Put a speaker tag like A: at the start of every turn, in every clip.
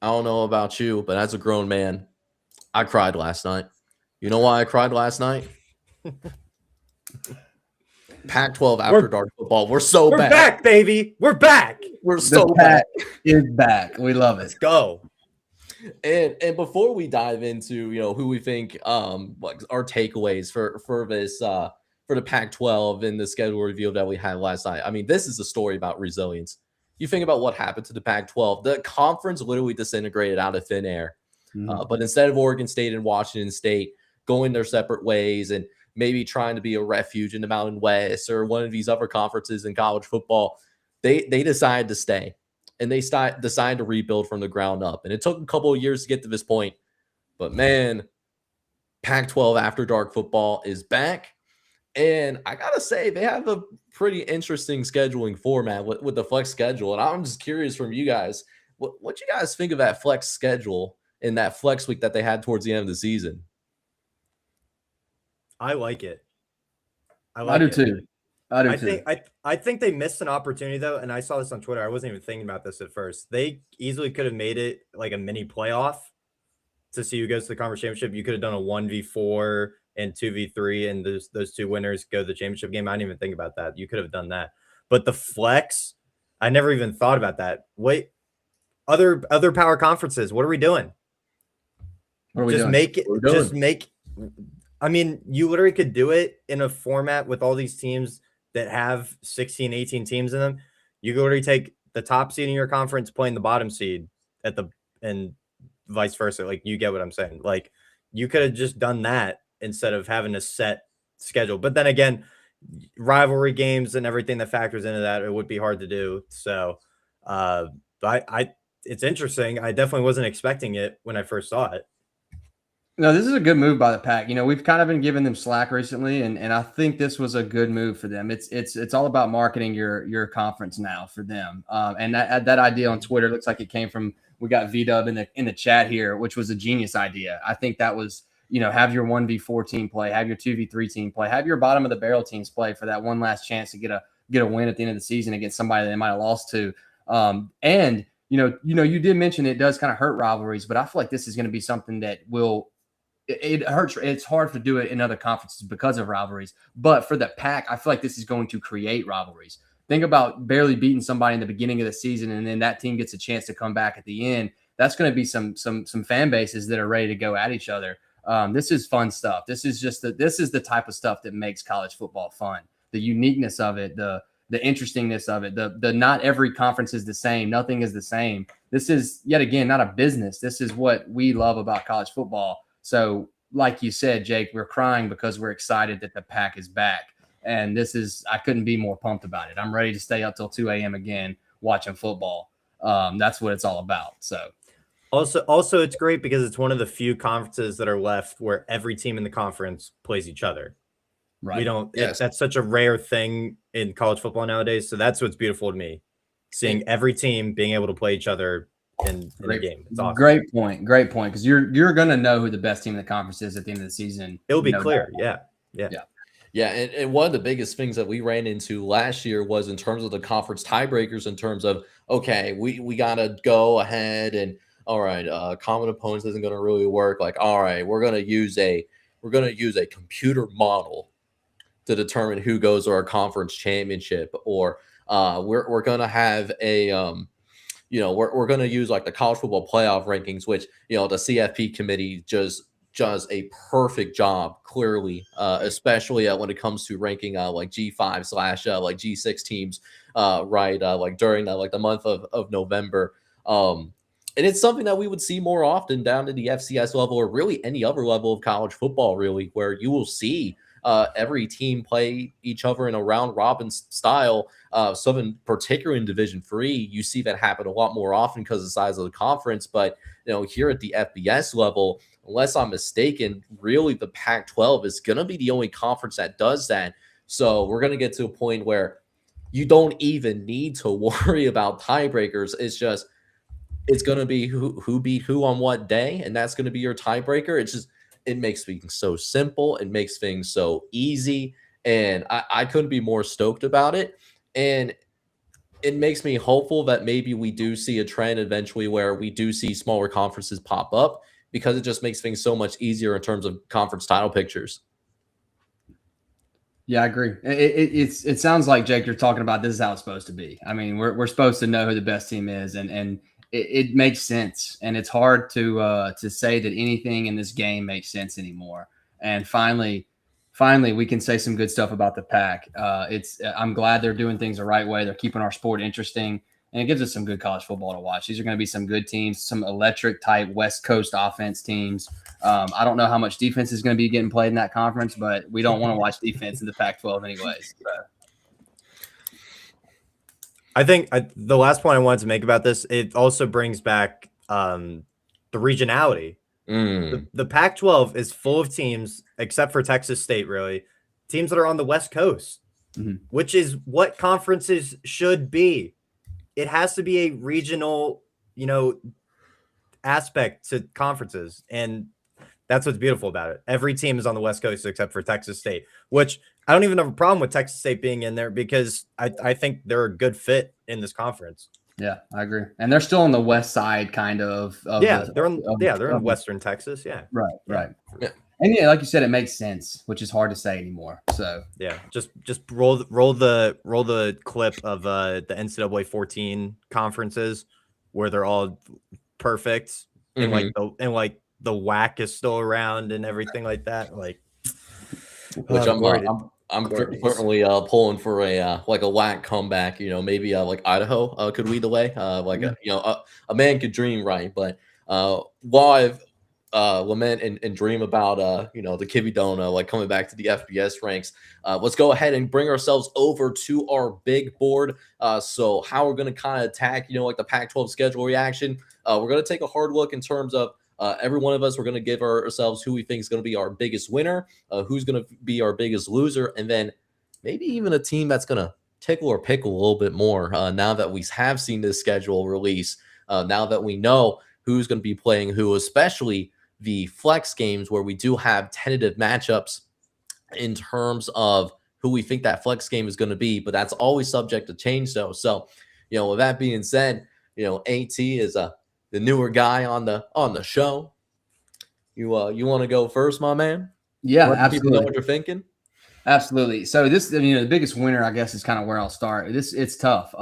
A: I don't know about you, but as a grown man, I cried last night. You know why I cried last night? Pac-12 after
B: We're
A: dark football. We're so
B: we're
A: bad.
B: back, baby. We're back.
A: We're
C: The
A: so bad.
C: pack is back. We love it.
B: Let's go.
A: And before we dive into who we think like our takeaways for this for the Pac-12 and the schedule review that we had last night. I mean, this is a story about resilience. You think about what happened to the Pac-12. The conference literally disintegrated out of thin air. But instead of Oregon State and Washington State going their separate ways and maybe trying to be a refuge in the Mountain West or one of these other conferences in college football, they decided to stay. And they decided to rebuild from the ground up. And it took a couple of years to get to this point. But man, Pac-12 After Dark football is back. And I got to say, they have a pretty interesting scheduling format with the flex schedule. And I'm just curious from you guys, what you guys think of that flex schedule in that flex week that they had towards the end of the season?
B: I like it.
C: I do too.
B: I think they missed an opportunity though, and I saw this on Twitter. I wasn't even thinking about this at first. They easily could have made it like a mini playoff to see who goes to the conference championship. You could have done a 1v4 and 2v3, and those two winners go to the championship game. I didn't even think about that. You could have done that. But the flex, I never even thought about that. Wait, other power conferences, what are we doing?
C: What are we
B: just
C: doing?
B: make it. Just make. I mean, you literally could do it in a format with all these teams that have 16, 18 teams in them. You could already take the top seed in your conference playing the bottom seed and vice versa. Like, you get what I'm saying. Like, you could have just done that instead of having a set schedule. But then again, rivalry games and everything that factors into that, it would be hard to do. So it's interesting. I definitely wasn't expecting it when I first saw it.
C: No, this is a good move by the Pack. We've kind of been giving them slack recently, and I think this was a good move for them. It's all about marketing your conference now for them. And that idea on Twitter looks like it came from, we got V-Dub in the chat here, which was a genius idea. I think that was, have your 1v4 team play, have your 2v3 team play, have your bottom of the barrel teams play for that one last chance to get a win at the end of the season against somebody they might have lost to. And you did mention it does kind of hurt rivalries, but I feel like this is going to be something that will. It hurts. It's hard to do it in other conferences because of rivalries. But for the Pack, I feel like this is going to create rivalries. Think about barely beating somebody in the beginning of the season, and then that team gets a chance to come back at the end. That's going to be some fan bases that are ready to go at each other. This is fun stuff. This is the type of stuff that makes college football fun. The uniqueness of it, the interestingness of it, the not every conference is the same. Nothing is the same. This is, yet again, not a business. This is what we love about college football. So, like you said, Jake, we're crying because we're excited that the Pack is back. And I couldn't be more pumped about it. I'm ready to stay up till 2 a.m. again watching football. That's what it's all about. So,
B: also, it's great because it's one of the few conferences that are left where every team in the conference plays each other.
C: right.
B: We don't.
A: Yes.
B: That's such a rare thing in college football nowadays. So that's what's beautiful to me, seeing every team being able to play each other in the game. It's awesome.
C: Great point. Because you're gonna know who the best team in the conference is at the end of the season.
B: It'll be clear. Yeah.
A: And one of the biggest things that we ran into last year was in terms of the conference tiebreakers, in terms of, okay, we gotta go ahead and, all right, common opponents isn't gonna really work. Like, all right, we're gonna use a computer model to determine who goes to our conference championship, or we're gonna have a we're going to use like the college football playoff rankings, which, the CFP committee just does a perfect job, clearly, especially when it comes to ranking like G5 / like G6 teams, like during the month of November. And it's something that we would see more often down to the FCS level, or really any other level of college football, really, where you will see every team play each other in a round robin style. Something particularly in Division III, you see that happen a lot more often because of the size of the conference. But here at the FBS level, unless I'm mistaken, really the Pac-12 is going to be the only conference that does that. So we're going to get to a point where you don't even need to worry about tiebreakers. It's going to be who beat who on what day, and that's going to be your tiebreaker. It makes things so simple. It makes things so easy. And I couldn't be more stoked about it. And it makes me hopeful that maybe we do see a trend eventually where we do see smaller conferences pop up, because it just makes things so much easier in terms of conference title pictures.
C: Yeah, I agree. It sounds like, Jake, you're talking about this is how it's supposed to be. I mean, we're supposed to know who the best team is, and it makes sense. And it's hard to say that anything in this game makes sense anymore. And finally, we can say some good stuff about the Pac. I'm glad they're doing things the right way. They're keeping our sport interesting, and it gives us some good college football to watch. These are going to be some good teams, some electric type West Coast offense teams. I don't know how much defense is going to be getting played in that conference, but we don't want to watch defense in the Pac-12 anyways. So.
B: I think the last point I wanted to make about this, it also brings back the regionality. The Pac-12 is full of teams, except for Texas State, really, teams that are on the West Coast, which is what conferences should be. It has to be a regional, aspect to conferences, and that's what's beautiful about it. Every team is on the West Coast except for Texas State, which I don't even have a problem with Texas State being in there, because I think they're a good fit in this conference.
C: Yeah, I agree. And they're still on the west side, kind of.
B: They're in Western Texas. Yeah.
C: Right. Yeah. And yeah, like you said, it makes sense, which is hard to say anymore. So
B: yeah, just roll the clip of the NCAA 14 conferences where they're all perfect, and the WAC is still around and everything like that. Like,
A: which I'm certainly pulling for a WAC comeback. Maybe like Idaho could lead the way. A man could dream, right? But while I've lament and dream about the Kibidona coming back to the FBS ranks, let's go ahead and bring ourselves over to our big board. So how we're going to kind of attack the Pac-12 schedule reaction. We're going to take a hard look in terms of every one of us. We're going to give ourselves who we think is going to be our biggest winner, who's going to be our biggest loser, and then maybe even a team that's going to tickle or pickle a little bit more now that we have seen this schedule release, now that we know who's going to be playing who, especially the flex games where we do have tentative matchups in terms of who we think that flex game is going to be, but that's always subject to change though. So, with that being said, AT is the newer guy on the show. You want to go first, my man?
C: Yeah,
A: Let
C: absolutely.
A: People know what you're thinking.
C: Absolutely. So this, the biggest winner, I guess, is kind of where I'll start. It's tough.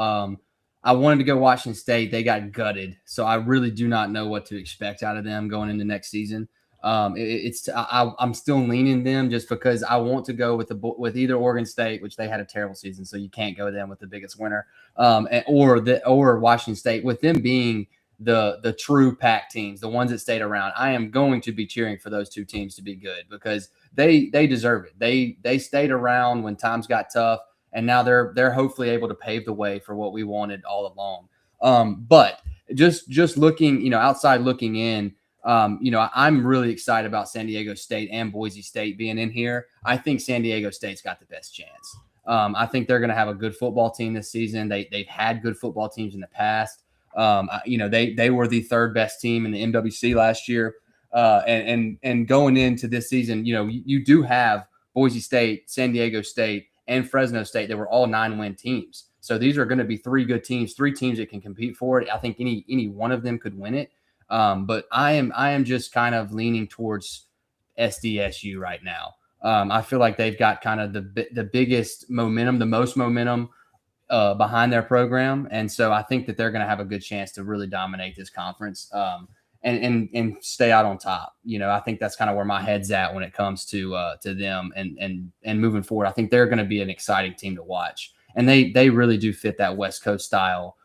C: I wanted to go Washington State. They got gutted. So I really do not know what to expect out of them going into next season. I'm still leaning them just because I want to go with either Oregon State, which they had a terrible season. So you can't go them with the biggest winner, or Washington State, with them being the true Pac teams, the ones that stayed around. I am going to be cheering for those two teams to be good because they deserve it. They stayed around when times got tough. And now they're hopefully able to pave the way for what we wanted all along. But just looking, outside looking in, I'm really excited about San Diego State and Boise State being in here. I think San Diego State's got the best chance. I think they're going to have a good football team this season. They've had good football teams in the past. They were the third best team in the MWC last year. And going into this season, you do have Boise State, San Diego State, and Fresno State. They were all 9-win teams. So these are going to be three good teams, three teams that can compete for it. I think any one of them could win it. But I am just kind of leaning towards SDSU right now. I feel like they've got kind of the biggest momentum, the most momentum behind their program. And so I think that they're going to have a good chance to really dominate this conference and stay out on top. I think that's kind of where my head's at when it comes to them and moving forward. I think they're going to be an exciting team to watch. And they really do fit that West Coast style,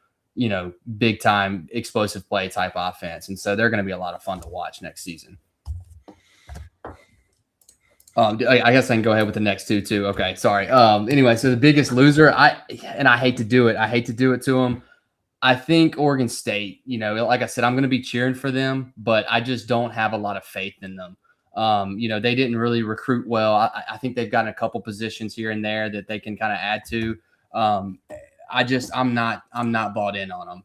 C: big time explosive play type offense. And so they're going to be a lot of fun to watch next season. I guess I can go ahead with the next two too. Okay. Sorry. Anyway, so the biggest loser, I hate to do it. I hate to do it to them. I think Oregon State, like I said, I'm going to be cheering for them, but I just don't have a lot of faith in them. They didn't really recruit well. I think they've gotten a couple positions here and there that they can kind of add to. I'm not bought in on them.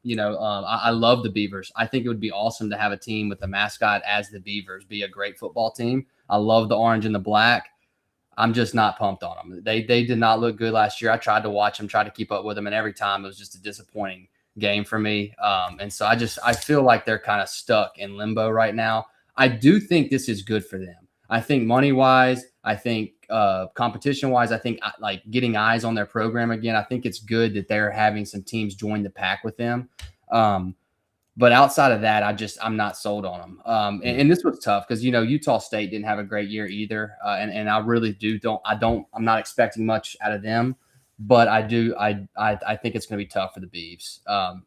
C: I love the Beavers. I think it would be awesome to have a team with the mascot as the Beavers be a great football team. I love the orange and the black. I'm just not pumped on them. They did not look good last year. I tried to watch them, tried to keep up with them, and every time it was just a disappointing game for me. And so I feel like they're kind of stuck in limbo right now. I do think this is good for them. I think money wise, I think competition wise, I think like getting eyes on their program again. I think it's good that they're having some teams join the pack with them. But outside of that, I'm not sold on them. And this was tough because, Utah State didn't have a great year either. And I really I'm not expecting much out of them, but I think it's going to be tough for the Beavs.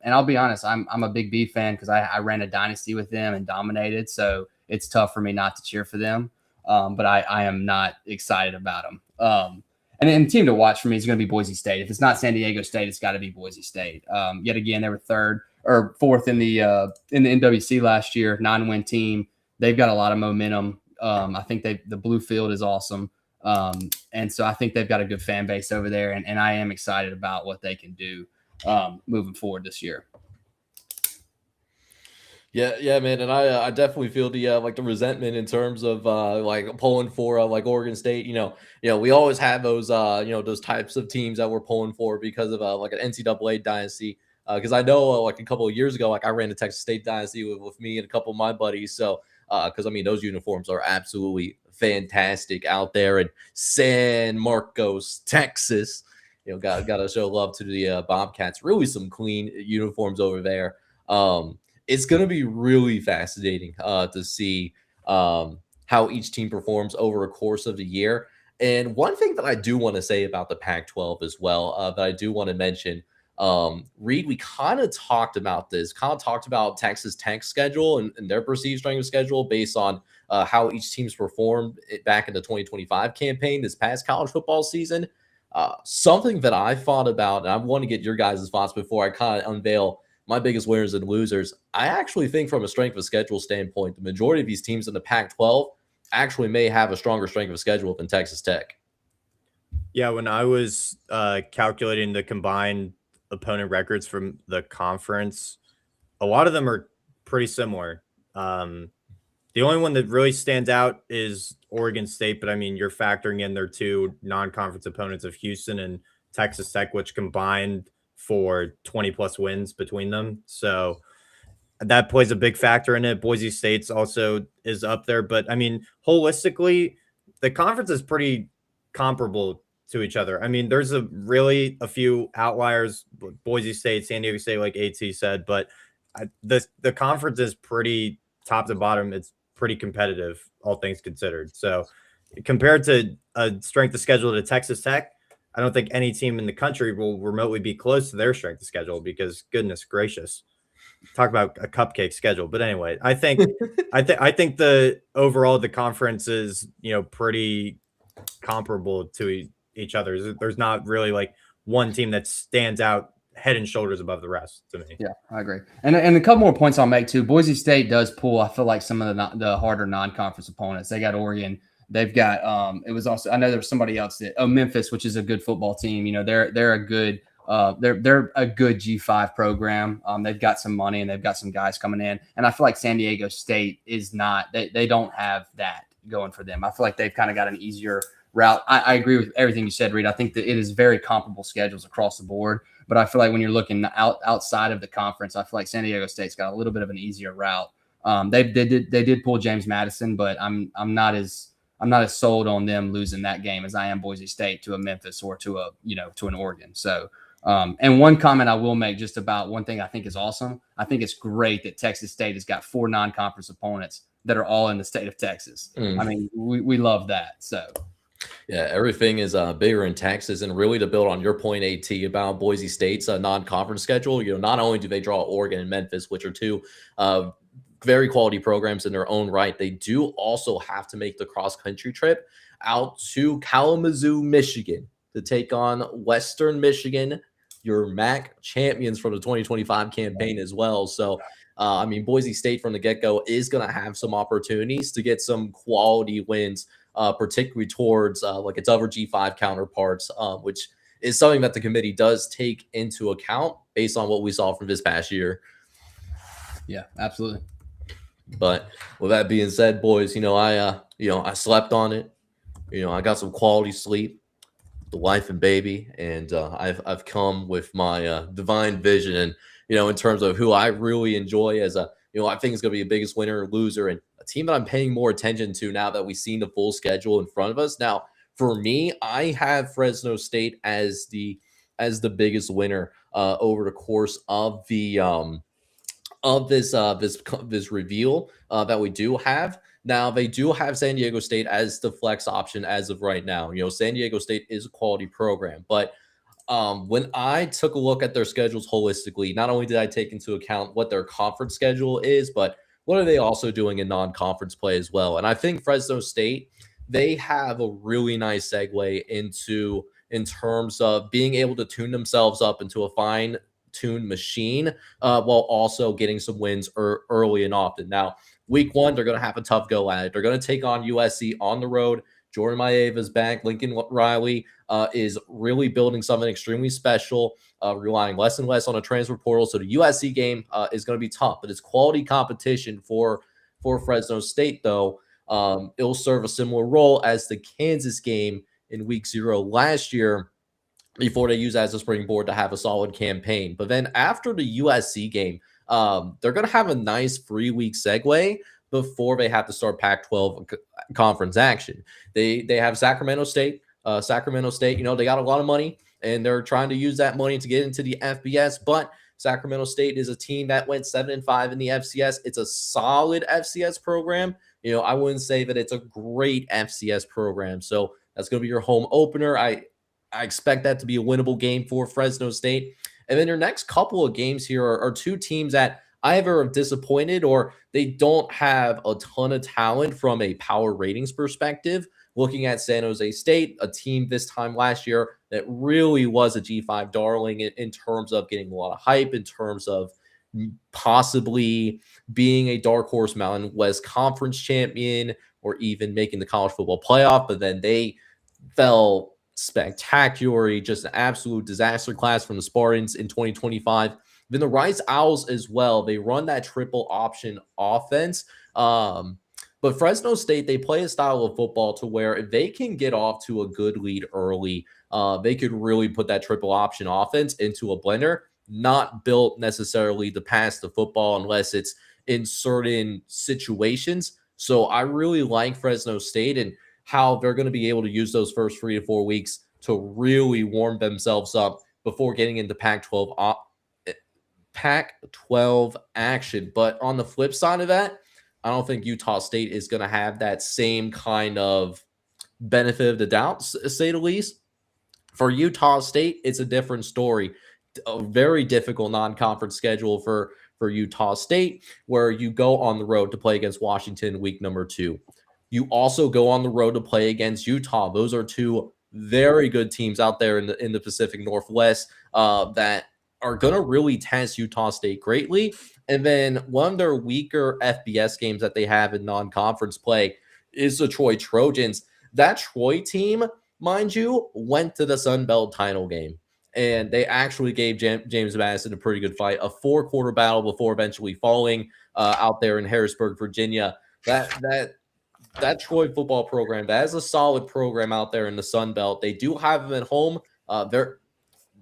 C: And I'll be honest, I'm a big Beav fan because I ran a dynasty with them and dominated. So it's tough for me not to cheer for them. But I am not excited about them. And then the team to watch for me is going to be Boise State. If it's not San Diego State, it's got to be Boise State. Yet again, they were fourth in the NWC last year, 9-win team. They've got a lot of momentum. I think the blue field is awesome. And so I think they've got a good fan base over there. And I am excited about what they can do moving forward this year.
A: Yeah, man, and I definitely feel the the resentment in terms of like pulling for like Oregon State. We always have those those types of teams that we're pulling for because of like an NCAA dynasty. Because I know like a couple of years ago, like I ran the Texas State dynasty with me and a couple of my buddies. So because I mean those uniforms are absolutely fantastic out there in San Marcos, Texas. Got to show love to the Bobcats. Really some clean uniforms over there. It's going to be really fascinating to see how each team performs over a course of the year. And one thing that I do want to say about the Pac-12 as well, that I do want to mention, Reed, we kind of talked about this, talked about Texas Tech's schedule and their perceived strength of schedule based on how each team's performed back in the 2025 campaign this past college football season. Something that I thought about, and I want to get your guys' thoughts before I kind of unveil my biggest winners and losers. I actually think from a strength of schedule standpoint, the majority of these teams in the Pac-12 actually may have a stronger strength of schedule than Texas Tech.
B: Yeah, when I was calculating the combined opponent records from the conference, a lot of them are pretty similar. The only one that really stands out is Oregon State, but I mean, you're factoring in their two non-conference opponents of Houston and Texas Tech, which combined for 20 plus wins between them. So that plays a big factor in it. Boise State's also is up there, but I mean, holistically, the conference is pretty comparable to each other. I mean, there's a few outliers, Boise State, San Diego State, like AT said, but the conference is pretty top to bottom. It's pretty competitive, all things considered. So compared to a strength of schedule to Texas Tech, I don't think any team in the country will remotely be close to their strength of schedule because goodness gracious, talk about a cupcake schedule. But anyway, I think the overall the conference is pretty comparable to each other. There's not really like one team that stands out head and shoulders above the rest to me.
C: Yeah, I agree. And a couple more points I'll make too. Boise State does pull, I feel like, some of the harder non-conference opponents. They got Oregon. They've got it was also, I know there was somebody else that Memphis, which is a good football team. They're a good they're a good G5 program. They've got some money and they've got some guys coming in. And I feel like San Diego State is not, they don't have that going for them. I feel like they've kind of got an easier route. I agree with everything you said, Reed. I think that it is very comparable schedules across the board. But I feel like when you're looking outside of the conference, I feel like San Diego State's got a little bit of an easier route. They did pull James Madison, but I'm not as sold on them losing that game as I am Boise State to a Memphis or to an Oregon. So, and one comment I will make just about one thing I think is awesome. I think it's great that Texas State has got 4 non-conference opponents that are all in the state of Texas. I mean, we love that. So.
A: Yeah, everything is bigger in Texas, and really to build on your point, AT, about Boise State's non-conference schedule. Not only do they draw Oregon and Memphis, which are two very quality programs in their own right, they do also have to make the cross-country trip out to Kalamazoo, Michigan, to take on Western Michigan, your MAC champions from the 2025 campaign as well. So, I mean, Boise State from the get-go is going to have some opportunities to get some quality wins, particularly towards like its other G5 counterparts, which is something that the committee does take into account based on what we saw from this past year.
C: Yeah, absolutely.
A: But with that being said, boys, I slept on it. I got some quality sleep, the wife and baby, and I've come with my divine vision, and in terms of who I really enjoy as a I think is going to be the biggest winner or loser, and a team that I'm paying more attention to now that we've seen the full schedule in front of us. Now, for me, I have Fresno State as the biggest winner over the course of the this reveal that we do have. Now they do have San Diego State as the flex option as of right now. San Diego State is a quality program, but when I took a look at their schedules holistically, not only did I take into account what their conference schedule is, but what are they also doing in non-conference play as well. And I think Fresno State, they have a really nice segue into in terms of being able to tune themselves up into a fine tuned machine while also getting some wins early and often. Now, week one, they're going to have a tough go at it. They're going to take on USC on the road. Jordan Maeva's back. Lincoln Riley is really building something extremely special, relying less and less on a transfer portal. So the USC game is going to be tough, but it's quality competition for Fresno State, though. It'll serve a similar role as the Kansas game in week 0 last year, before they use that as a springboard to have a solid campaign. But then after the USC game, they're going to have a nice 3-week segue before they have to start Pac-12 conference action. They have Sacramento State. Sacramento State, they got a lot of money, and they're trying to use that money to get into the FBS. But Sacramento State is a team that went 7-5 in the FCS. It's a solid FCS program. I wouldn't say that it's a great FCS program. So that's going to be your home opener. I expect that to be a winnable game for Fresno State. And then your next couple of games here are two teams that either have disappointed or they don't have a ton of talent from a power ratings perspective. Looking at San Jose State, a team this time last year that really was a G5 darling in terms of getting a lot of hype, in terms of possibly being a dark horse Mountain West Conference champion or even making the college football playoff. But then they fell spectacular, just an absolute disaster class from the Spartans in 2025. Then the Rice Owls as well. They run that triple option offense. But Fresno State, they play a style of football to where if they can get off to a good lead early, they could really put that triple option offense into a blender, not built necessarily to pass the football unless it's in certain situations. So I really like Fresno State and how they're going to be able to use those first 3 to 4 weeks to really warm themselves up before getting into Pac-12 action. But on the flip side of that, I don't think Utah State is going to have that same kind of benefit of the doubt, to say the least. For Utah State, it's a different story. A very difficult non-conference schedule for Utah State, where you go on the road to play against Washington week number 2. You also go on the road to play against Utah. Those are two very good teams out there in the Pacific Northwest that are going to really test Utah State greatly. And then one of their weaker FBS games that they have in non-conference play is the Troy Trojans. That Troy team, mind you, went to the Sun Belt title game. And they actually gave James Madison a pretty good fight, a 4-quarter battle before eventually falling out there in Harrisburg, Virginia. That Troy football program, that is a solid program out there in the Sun Belt. They do have them at home.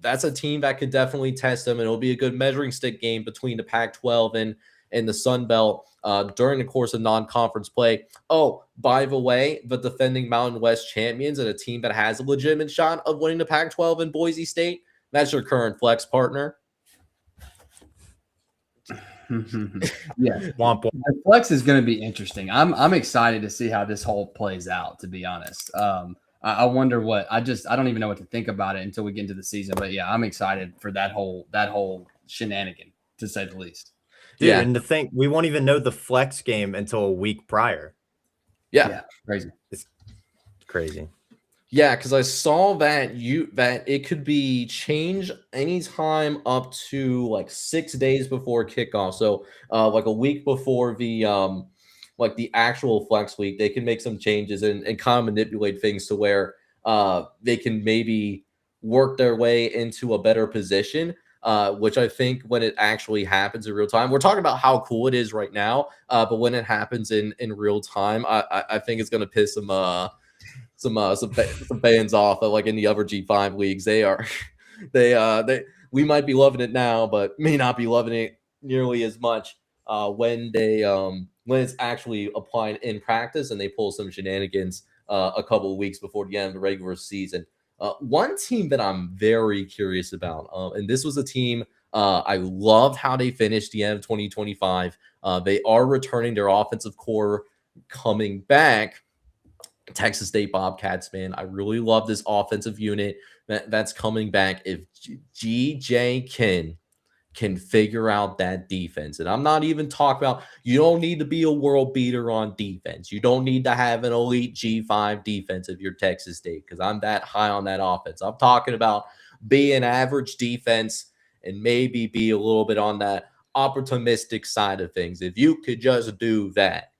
A: That's a team that could definitely test them, and it'll be a good measuring stick game between the Pac-12 and the Sun Belt during the course of non-conference play. Oh, by the way, the defending Mountain West champions and a team that has a legitimate shot of winning the Pac-12 in Boise State, that's your current flex partner.
C: Yeah, the flex is going to be interesting. I'm excited to see how this whole plays out, to be honest. I wonder what I don't even know what to think about it until we get into the season. But yeah, I'm excited for that whole shenanigan, to say the least.
B: Dude, yeah. And to think we won't even know the flex game until a week prior.
C: Yeah, crazy.
B: It's crazy.
A: Yeah, because I saw that it could be changed anytime up to like 6 days before kickoff. So like a week before the actual flex week, they can make some changes and kind of manipulate things to where they can maybe work their way into a better position, which I think when it actually happens in real time, we're talking about how cool it is right now, but when it happens in real time, I think it's going to piss some fans off like in the other G5 leagues. They are they we might be loving it now, but may not be loving it nearly as much when it's actually applied in practice and they pull some shenanigans a couple of weeks before the end of the regular season. One team that I'm very curious about, and this was a team I loved how they finished the end of 2025. They are returning their offensive core coming back. Texas State Bobcats, man. I really love this offensive unit that's coming back. If GJ can figure out that defense. And I'm not even talking about, you don't need to be a world beater on defense. You don't need to have an elite G5 defense if you're Texas State, because I'm that high on that offense. I'm talking about being average defense and maybe be a little bit on that opportunistic side of things. If you could just do that,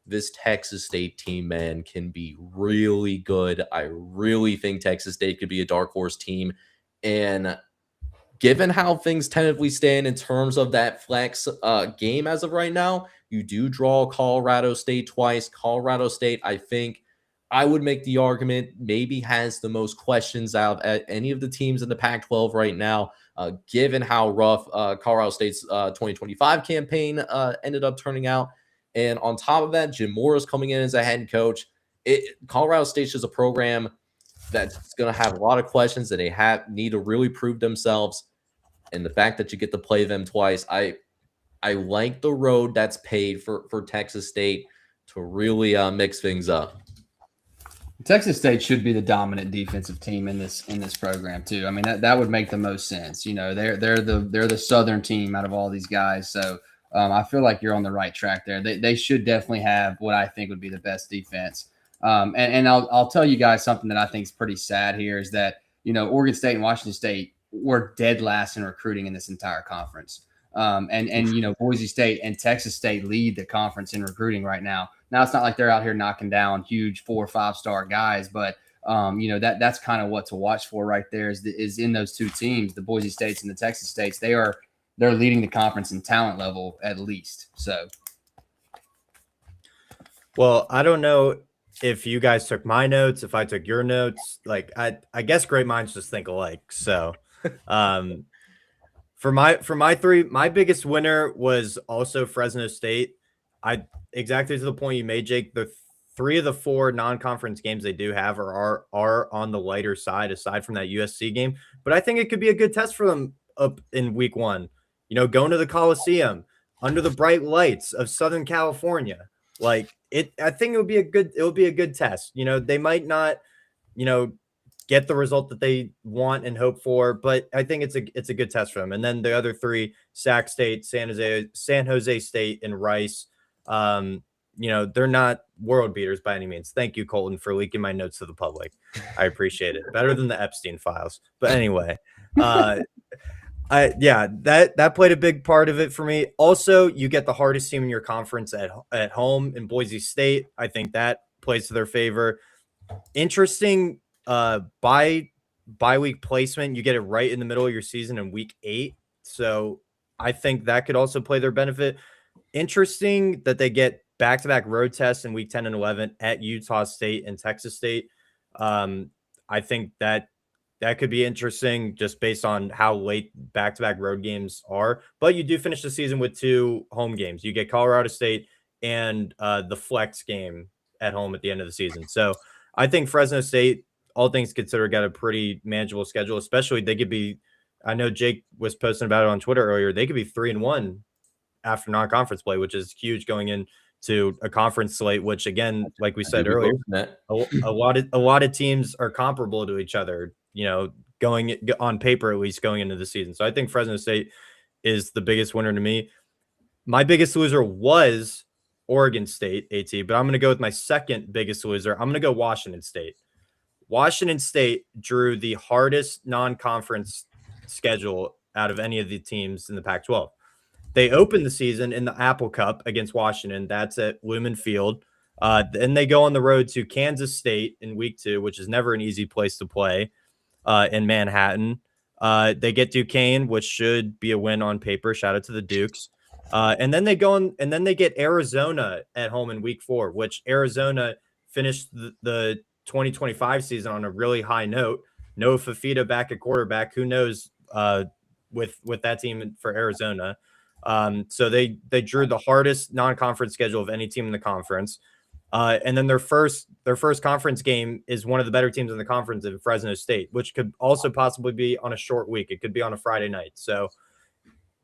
A: this Texas State team, man, can be really good. I really think Texas State could be a dark horse team. And given how things tentatively stand in terms of that flex game as of right now, you do draw Colorado State twice. Colorado State, I think I would make the argument, maybe has the most questions out at any of the teams in the Pac-12 right now, given how rough Colorado State's 2025 campaign ended up turning out. And on top of that, Jim Moore is coming in as a head coach. Colorado State's just a program that's going to have a lot of questions that they need to really prove themselves. And the fact that you get to play them twice, I like the road that's paid for Texas State to really mix things up.
C: Texas State should be the dominant defensive team in this program too. I mean, that would make the most sense. You know, they're the Southern team out of all these guys. So I feel like you're on the right track there. They should definitely have what I think would be the best defense. And I'll tell you guys something that I think is pretty sad here is that, you know, Oregon State and Washington State were dead last in recruiting in this entire conference. And you know, Boise State and Texas State lead the conference in recruiting right now. Now it's not like they're out here knocking down huge 4 or 5 star guys, but you know, that's kind of what to watch for right there is in those two teams, the Boise States and the Texas States. They're leading the conference in talent level at least. So,
B: well, I don't know if you guys took my notes, if I took your notes. Like I guess great minds just think alike. So for my three, my biggest winner was also Fresno State. Exactly to the point you made, Jake. The 3 of the 4 non-conference games they do have are on the lighter side, aside from that USC game. But I think it could be a good test for them up in week 1. You know, going to the Coliseum under the bright lights of Southern California. Like I think it would be a good test. You know, they might not, you know, get the result that they want and hope for, but I think it's a good test for them. And then the other 3, Sac State, San Jose State, and Rice. You know, they're not world beaters by any means. Thank you, Colton, for leaking my notes to the public. I appreciate it. Better than the Epstein files. But anyway, that played a big part of it for me. Also, you get the hardest team in your conference at home in Boise State. I think that plays to their favor. Interesting bye week placement. You get it right in the middle of your season in week 8. So I think that could also play their benefit. Interesting that they get back-to-back road tests in week 10 and 11 at Utah State and Texas State. I think that could be interesting just based on how late back-to-back road games are. But you do finish the season with 2 home games. You get Colorado State and the flex game at home at the end of the season. So I think Fresno State, all things considered, got a pretty manageable schedule, especially they could be – I know Jake was posting about it on Twitter earlier. They could be 3-1 after non-conference play, which is huge going into a conference slate, which again, like we said earlier, a lot of teams are comparable to each other, you know, going on paper, at least going into the season. So I think Fresno State is the biggest winner to me. My biggest loser was Oregon State, AT, but I'm going to go with my second biggest loser. I'm going to go Washington State. Washington State drew the hardest non-conference schedule out of any of the teams in the Pac-12. They opened the season in the Apple Cup against Washington. That's at Lumen Field. Then they go on the road to Kansas State in week 2, which is never an easy place to play in Manhattan. They get Duquesne, which should be a win on paper. Shout out to the Dukes. And then they they get Arizona at home in week 4, which Arizona finished the 2025 season on a really high note. No Fafita back at quarterback. Who knows with that team for Arizona. So they drew the hardest non-conference schedule of any team in the conference. And then their first conference game is one of the better teams in the conference in Fresno State, which could also possibly be on a short week. It could be on a Friday night. So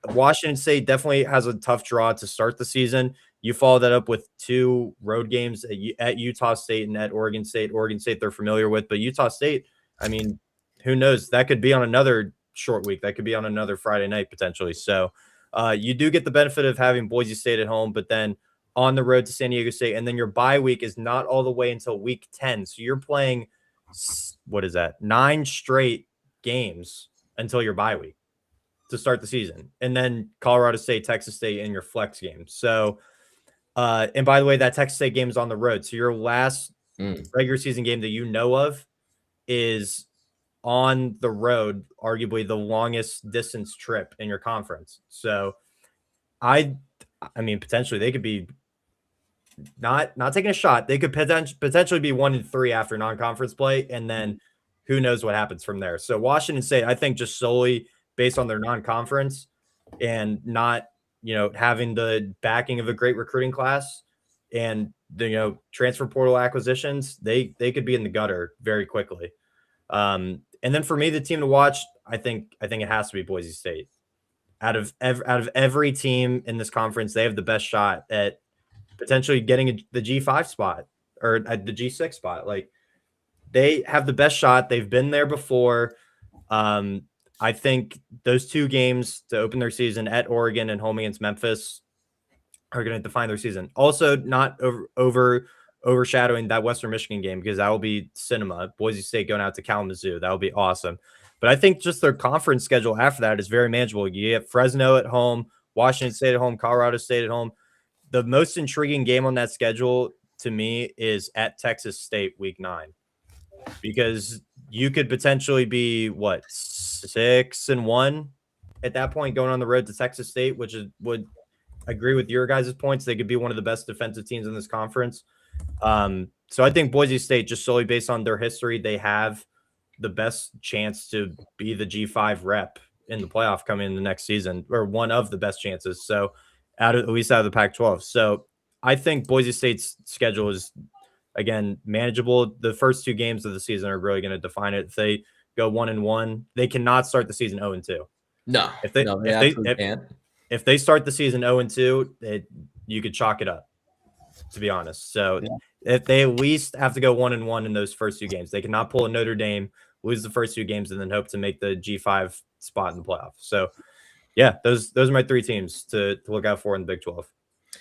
B: Washington State definitely has a tough draw to start the season. You follow that up with 2 road games at Utah State and at Oregon State. Oregon State they're familiar with, but Utah State, I mean, who knows? That could be on another short week. That could be on another Friday night potentially. So you do get the benefit of having Boise State at home, but then on the road to San Diego State, and then your bye week is not all the way until week 10. So you're playing, what is that, 9 straight games until your bye week to start the season, and then Colorado State, Texas State in your flex game. So, and by the way, that Texas State game is on the road. So your last regular season game that you know of is on the road, arguably the longest distance trip in your conference. So I mean, potentially they could be not taking a shot. They could potentially be 1-3 after non-conference play, and then who knows what happens from there. So Washington State, I think, just solely based on their non-conference and not, having the backing of a great recruiting class and the transfer portal acquisitions, they could be in the gutter very quickly. And then for me, the team to watch, I think it has to be Boise State. Out of every team in this conference, they have the best shot at potentially getting the G5 spot or at the G6 spot. Like, they have the best shot. They've been there before. I think those 2 games to open their season at Oregon and home against Memphis are going to define their season. Also, not overshadowing that Western Michigan game, because that will be cinema. Boise State going out to Kalamazoo. That will be awesome. But I think just their conference schedule after that is very manageable. You have Fresno at home, Washington State at home, Colorado State at home. The most intriguing game on that schedule to me is at Texas State week 9, because you could potentially be 6-1 at that point going on the road to Texas State, which would agree with your guys' points. They could be one of the best defensive teams in this conference. So I think Boise State, just solely based on their history, they have the best chance to be the G5 rep in the playoff coming in the next season, or one of the best chances. So at least out of the Pac-12. So I think Boise State's schedule is, again, manageable. The first 2 games of the season are really going to define it. If they go 1-1, they cannot start the season 0-2.
A: No,
B: if they
A: can't.
B: If they start the season 0-2, you could chalk it up, to be honest. So if they at least have to go 1-1 in those first 2 games, they cannot pull a Notre Dame, lose the first 2 games, and then hope to make the G5 spot in the playoff. So yeah, those are my 3 teams to look out for in the Big 12.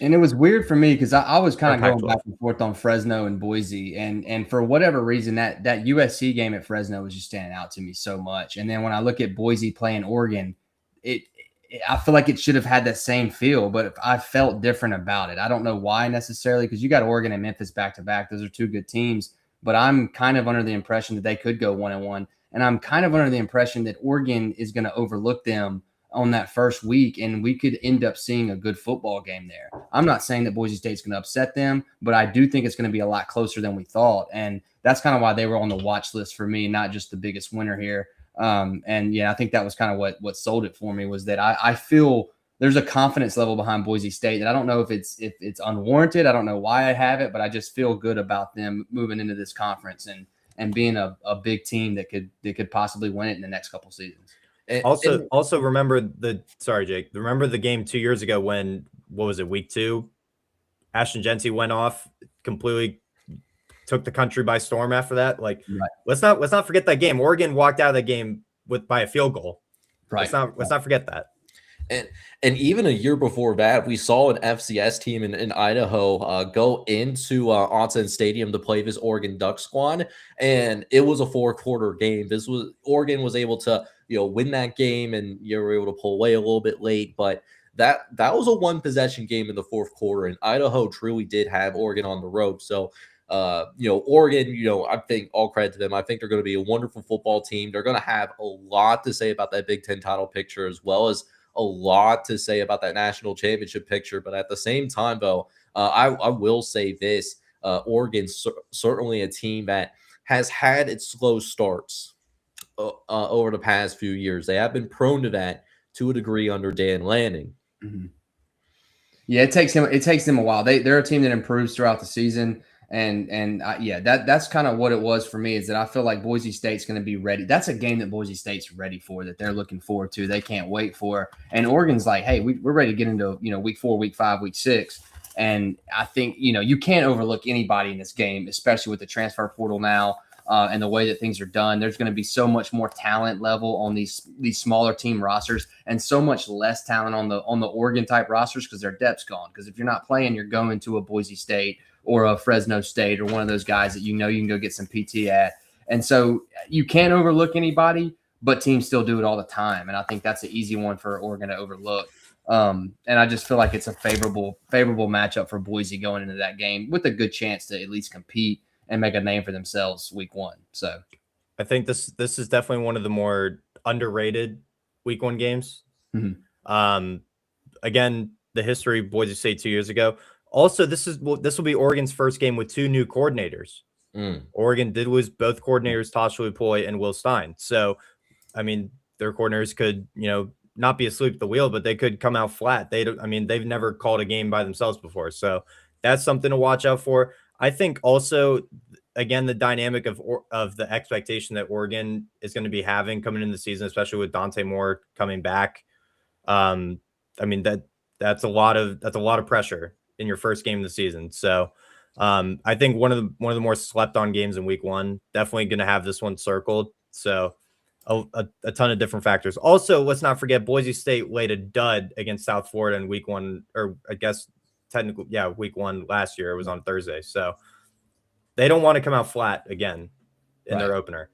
C: And it was weird for me because I was kind of going back and forth on Fresno and Boise, and for whatever reason that USC game at Fresno was just standing out to me so much. And then when I look at Boise playing Oregon, I feel like it should have had that same feel, but I felt different about it. I don't know why necessarily, because you got Oregon and Memphis back to back. Those are 2 good teams, but I'm kind of under the impression that they could go 1-1, and I'm kind of under the impression that Oregon is going to overlook them on that first week, and we could end up seeing a good football game there. I'm not saying that Boise State's going to upset them, but I do think it's going to be a lot closer than we thought, and that's kind of why they were on the watch list for me, not just the biggest winner here. And yeah, I think that was kind of what sold it for me, was that I feel there's a confidence level behind Boise State that I don't know if it's unwarranted. I don't know why I have it, but I just feel good about them moving into this conference and being a big team that could possibly win it in the next couple seasons.
B: Also remember Jake, remember the game 2 years ago when, what was it, week 2? Ashton Genty went off, completely took the country by storm after that. Like, right. Let's not forget that game. Oregon walked out of that game by a field goal.
A: Right.
B: Let's not forget that.
A: And even a year before that, we saw an FCS team in Idaho go into Autzen Stadium to play this Oregon Duck squad, and it was a 4-quarter game. Oregon was able to win that game, and you were able to pull away a little bit late, but that was a 1-possession game in the 4th quarter, and Idaho truly did have Oregon on the rope. So Oregon, I think all credit to them. I think they're going to be a wonderful football team. They're going to have a lot to say about that Big Ten title picture, as well as a lot to say about that national championship picture. But at the same time, though, I will say this: Oregon's certainly a team that has had its slow starts over the past few years. They have been prone to that to a degree under Dan Lanning.
C: Mhm. Yeah, it takes them a while. They're a team that improves throughout the season, and yeah, that's kind of what it was for me. Is that I feel like Boise State's going to be ready. That's a game that Boise State's ready for. That they're looking forward to. They can't wait for. And Oregon's like, hey, we're ready to get into week 4, week 5, week 6. And I think you can't overlook anybody in this game, especially with the transfer portal now. And the way that things are done, there's going to be so much more talent level on these smaller team rosters, and so much less talent on the Oregon type rosters because their depth's gone. Because if you're not playing, you're going to a Boise State or a Fresno State or one of those guys that you can go get some PT at. And so you can't overlook anybody, but teams still do it all the time. And I think that's an easy one for Oregon to overlook. And I just feel like it's a favorable matchup for Boise going into that game with a good chance to at least compete and make a name for themselves week 1. So
B: I think this is definitely one of the more underrated week 1 games.
C: Mhm.
B: Again, the history of Boise State 2 years ago. Also, this will be Oregon's first game with 2 new coordinators. Oregon did lose both coordinators, Tosh Lupoi and Will Stein. So, I mean, their coordinators could, not be asleep at the wheel, but they could come out flat. They've never called a game by themselves before. So that's something to watch out for. I think also, again, the dynamic of the expectation that Oregon is going to be having coming into the season, especially with Dante Moore coming back. That's a lot of pressure in your first game of the season. So I think one of the more slept on games in week 1, definitely going to have this one circled. So a ton of different factors. Also, let's not forget Boise State laid a dud against South Florida in week 1, or I guess technically, yeah, week 1 last year. It was on Thursday. So they don't want to come out flat again in their opener.